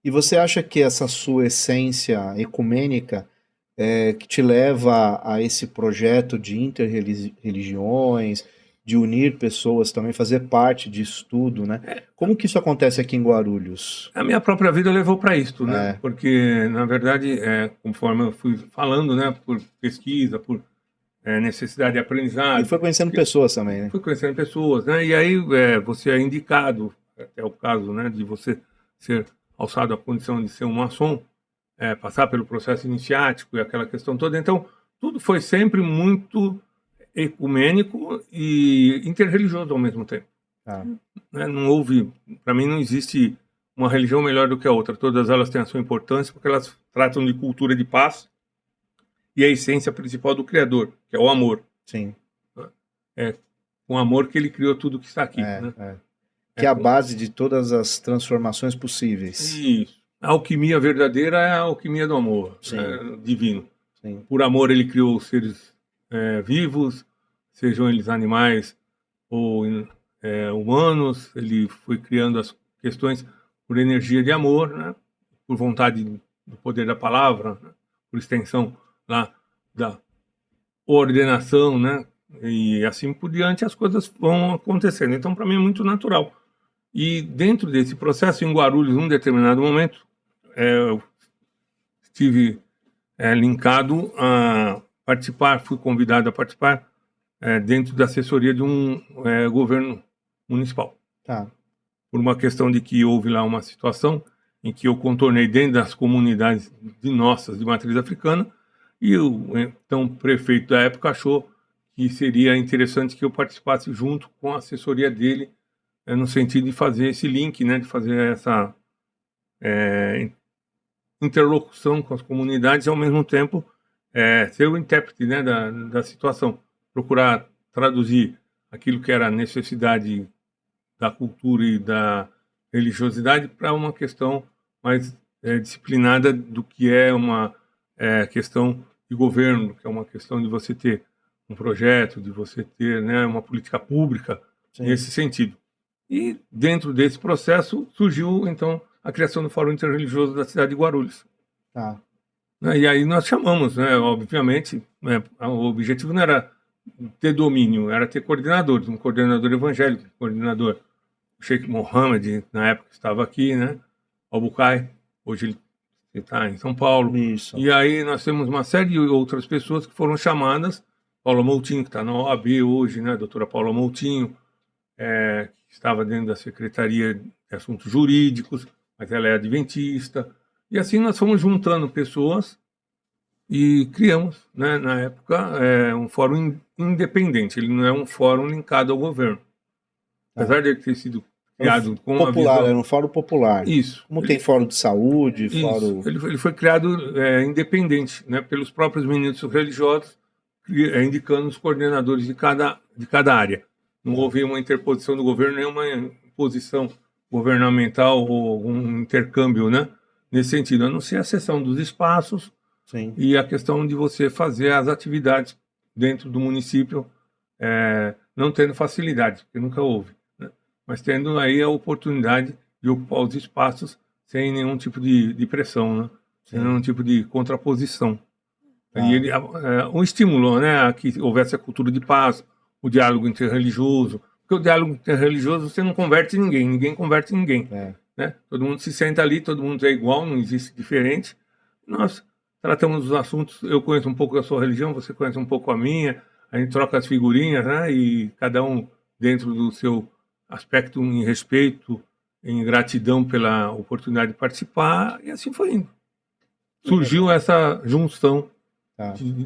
E você acha que essa sua essência ecumênica que te leva a esse projeto de interreligiões, de unir pessoas também, fazer parte disso tudo, né? Como que isso acontece aqui em Guarulhos? A minha própria vida levou para isto, né? É. Porque, na verdade, conforme eu fui falando, né, por pesquisa, por necessidade de E aprendizado, foi conhecendo pessoas também, né? fui conhecendo pessoas, né? E aí você é indicado, é o caso, né, de você ser alçado à condição de ser um maçom, passar pelo processo iniciático e aquela questão toda. Então, tudo foi sempre muito ecumênico e interreligioso ao mesmo tempo. Ah, Né? Não houve, para mim, não existe uma religião melhor do que a outra. Todas elas têm a sua importância porque elas tratam de cultura de paz e a essência principal do Criador, que é o amor. sim. É com amor que ele criou tudo que está aqui. É, Né? é. Que é a base de todas as transformações possíveis. Isso. A alquimia verdadeira é a alquimia do amor Sim, divino. sim. Por amor ele criou os seres vivos, sejam eles animais ou humanos. Ele foi criando as questões por energia de amor, né? Por vontade do poder da palavra, né? Por extensão lá da ordenação, né? E assim por diante as coisas vão acontecendo. Então, para mim é muito natural. E dentro desse processo, em Guarulhos, num determinado momento, eu estive linkado a participar, fui convidado a participar dentro da assessoria de um governo municipal. Tá. Por uma questão de que houve lá uma situação em que eu contornei dentro das comunidades nossas de matriz africana e o então prefeito da época achou que seria interessante que eu participasse junto com a assessoria dele no sentido de fazer esse link, né, de fazer essa interlocução com as comunidades e, ao mesmo tempo, ser o intérprete, né, da situação, procurar traduzir aquilo que era a necessidade da cultura e da religiosidade para uma questão mais disciplinada do que é uma questão de governo, que é uma questão de você ter um projeto, de você ter, né, uma política pública. Sim. Nesse sentido. E dentro desse processo surgiu então a criação do Fórum Interreligioso da cidade de Guarulhos. Tá. Né? E aí nós chamamos, né, obviamente, né, o objetivo não era ter domínio, era ter coordenadores, um coordenador evangélico, um coordenador Sheikh Mohammed, na época estava aqui, né, Albucai, hoje ele está em São Paulo. Isso. E aí nós temos uma série de outras pessoas que foram chamadas, Paula Moutinho, que está na OAB hoje, né, a doutora Paula Moutinho, que estava dentro da Secretaria de Assuntos Jurídicos, mas ela é adventista. E assim nós fomos juntando pessoas e criamos, né, na época, um fórum independente. Ele não é um fórum linkado ao governo. Apesar de ele ter sido criado com uma popular, visão... era um fórum popular. Isso. Como tem fórum de saúde, Isso. fórum... Ele foi criado independente, né, pelos próprios ministros religiosos, indicando os coordenadores de cada área. Não houve uma interposição do governo, nenhuma imposição governamental ou um intercâmbio, né, nesse sentido, a não ser a cessão dos espaços. Sim. E a questão de você fazer as atividades dentro do município, não tendo facilidade, porque nunca houve, né, mas tendo aí a oportunidade de ocupar os espaços sem nenhum tipo de pressão, né, sem nenhum tipo de contraposição. E ele um estímulo, né, a que houvesse a cultura de paz, o diálogo interreligioso, porque o diálogo interreligioso você não converte ninguém, ninguém converte ninguém. Né? Todo mundo se senta ali, todo mundo é igual, não existe diferente. Nós tratamos os assuntos, eu conheço um pouco da sua religião, você conhece um pouco a minha, a gente troca as figurinhas, né, e cada um dentro do seu aspecto em respeito, em gratidão pela oportunidade de participar, e assim foi indo. Surgiu essa junção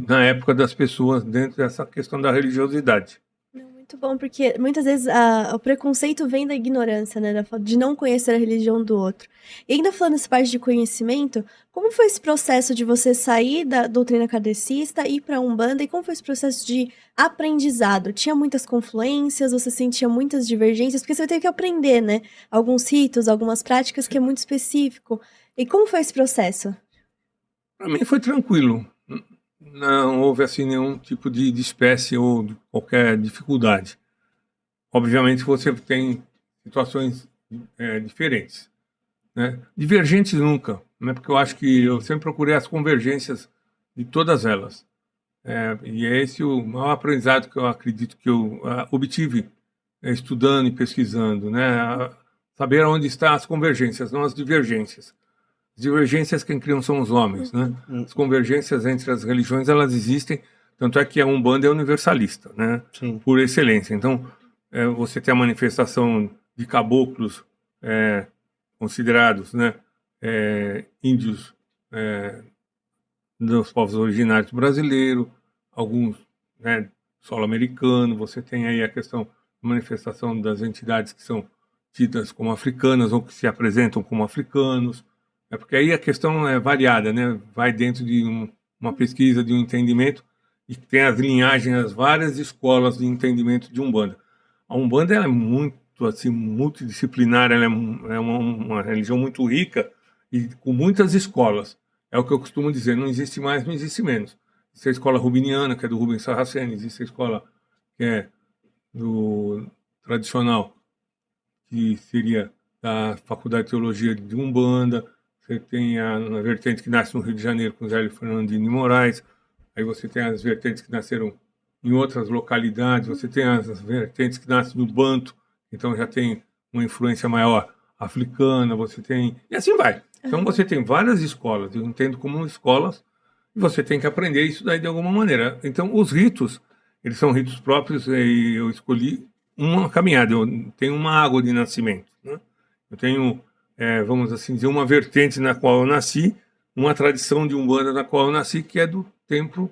na época das pessoas dentro dessa questão da religiosidade. Muito bom, porque muitas vezes o preconceito vem da ignorância, né? De não conhecer a religião do outro. E ainda falando essa parte de conhecimento, como foi esse processo de você sair da doutrina kardecista e ir para a Umbanda? E como foi esse processo de aprendizado? Tinha muitas confluências, você sentia muitas divergências? Porque você teve que aprender, né? Alguns ritos, algumas práticas que é muito específico. E como foi esse processo? Para mim foi tranquilo. Não houve assim nenhum tipo de espécie ou de qualquer dificuldade. Obviamente você tem situações diferentes. né? Divergentes nunca, né? Porque eu acho que eu sempre procurei as convergências de todas elas. E é esse o maior aprendizado que eu acredito que eu obtive estudando e pesquisando, né? Saber onde estão as convergências, não as divergências. As divergências quem criam são os homens, né? As convergências entre as religiões, elas existem, tanto é que a Umbanda é universalista, né? Sim. Por excelência. Então, você tem a manifestação de caboclos considerados, né, índios dos povos originários brasileiros, alguns, né, solo americano. Você tem aí a questão da manifestação das entidades que são tidas como africanas ou que se apresentam como africanos, porque aí a questão é variada, né? Vai dentro de uma pesquisa, de um entendimento, e tem as linhagens, as várias escolas de entendimento de Umbanda. A Umbanda ela é muito assim, multidisciplinar, ela é uma religião muito rica e com muitas escolas. É o que eu costumo dizer, não existe mais, não existe menos. Existe a escola rubiniana, que é do Rubens Saraceni, existe a escola que é do tradicional, que seria da Faculdade de Teologia de Umbanda. Você tem a vertente que nasce no Rio de Janeiro com Zélio Fernandinho de Moraes. Aí você tem as vertentes que nasceram em outras localidades. Você tem as vertentes que nascem no Banto, então já tem uma influência maior africana. Você tem... E assim vai. Então você tem várias escolas, eu entendo como escolas, e você tem que aprender isso daí de alguma maneira. Então os ritos, eles são ritos próprios, e eu escolhi uma caminhada. Eu tenho uma água de nascimento, né? Eu tenho, vamos assim dizer, uma vertente na qual eu nasci, uma tradição de Umbanda na qual eu nasci, que é do templo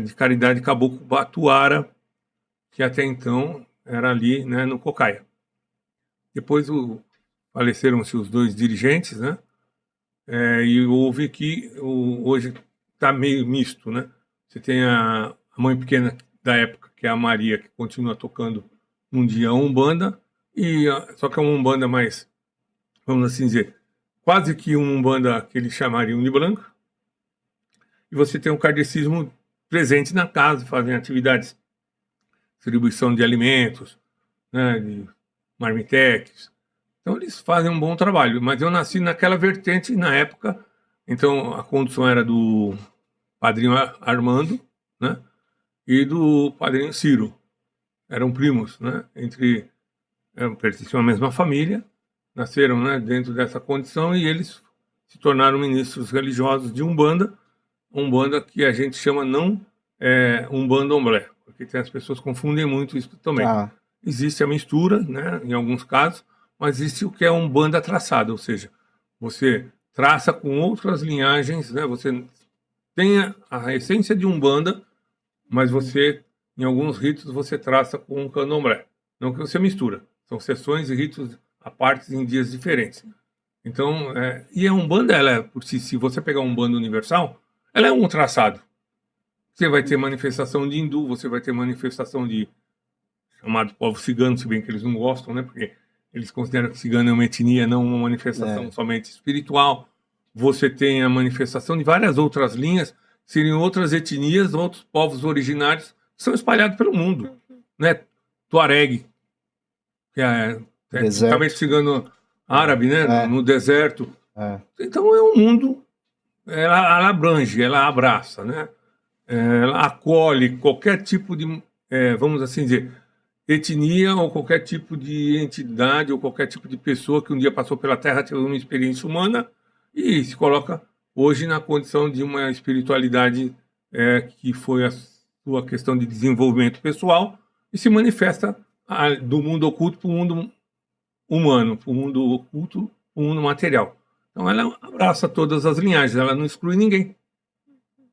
de caridade Caboclo Batuara, que até então era ali, né, no Cocaia. Depois faleceram-se os dois dirigentes, né? E houve que hoje está meio misto, né? Você tem a mãe pequena da época, que é a Maria, que continua tocando um dia a Umbanda, só que é uma Umbanda mais, vamos assim dizer, quase que uma Umbanda que eles chamariam de branca. E você tem o kardecismo presente na casa, fazem atividades, distribuição de alimentos, né, de marmitex. Então eles fazem um bom trabalho, mas eu nasci naquela vertente na época, então a condução era do padrinho Armando, né, e do padrinho Ciro. Eram primos, né, pertenciam à mesma família, nasceram, né, dentro dessa condição, e eles se tornaram ministros religiosos de Umbanda que a gente chama não Umbandomblé, porque as pessoas confundem muito isso também. Existe a mistura, né, em alguns casos, mas existe o que é Umbanda traçada, ou seja, você traça com outras linhagens, né, você tem a essência de Umbanda, mas você, em alguns ritos, você traça com um candomblé. Não que você mistura, são sessões e ritos a partes em dias diferentes. Então, e a Umbanda, ela, se você pegar um Umbanda universal, ela é um traçado. Você vai ter manifestação de hindu, você vai ter manifestação de chamado povo cigano, se bem que eles não gostam, né? Porque eles consideram que cigano é uma etnia, não uma manifestação somente espiritual. Você tem a manifestação de várias outras linhas, seriam outras etnias, outros povos originários que são espalhados pelo mundo, né? Tuareg, que é tecnicamente cigano árabe, né? No deserto. Então é um mundo, ela abrange, ela abraça, né? Ela acolhe qualquer tipo de, vamos assim dizer, etnia ou qualquer tipo de entidade ou qualquer tipo de pessoa que um dia passou pela Terra, teve uma experiência humana e se coloca hoje na condição de uma espiritualidade que foi a sua questão de desenvolvimento pessoal e se manifesta do mundo oculto para o mundo humano, para o mundo oculto, para o mundo material. Então ela abraça todas as linhagens, ela não exclui ninguém.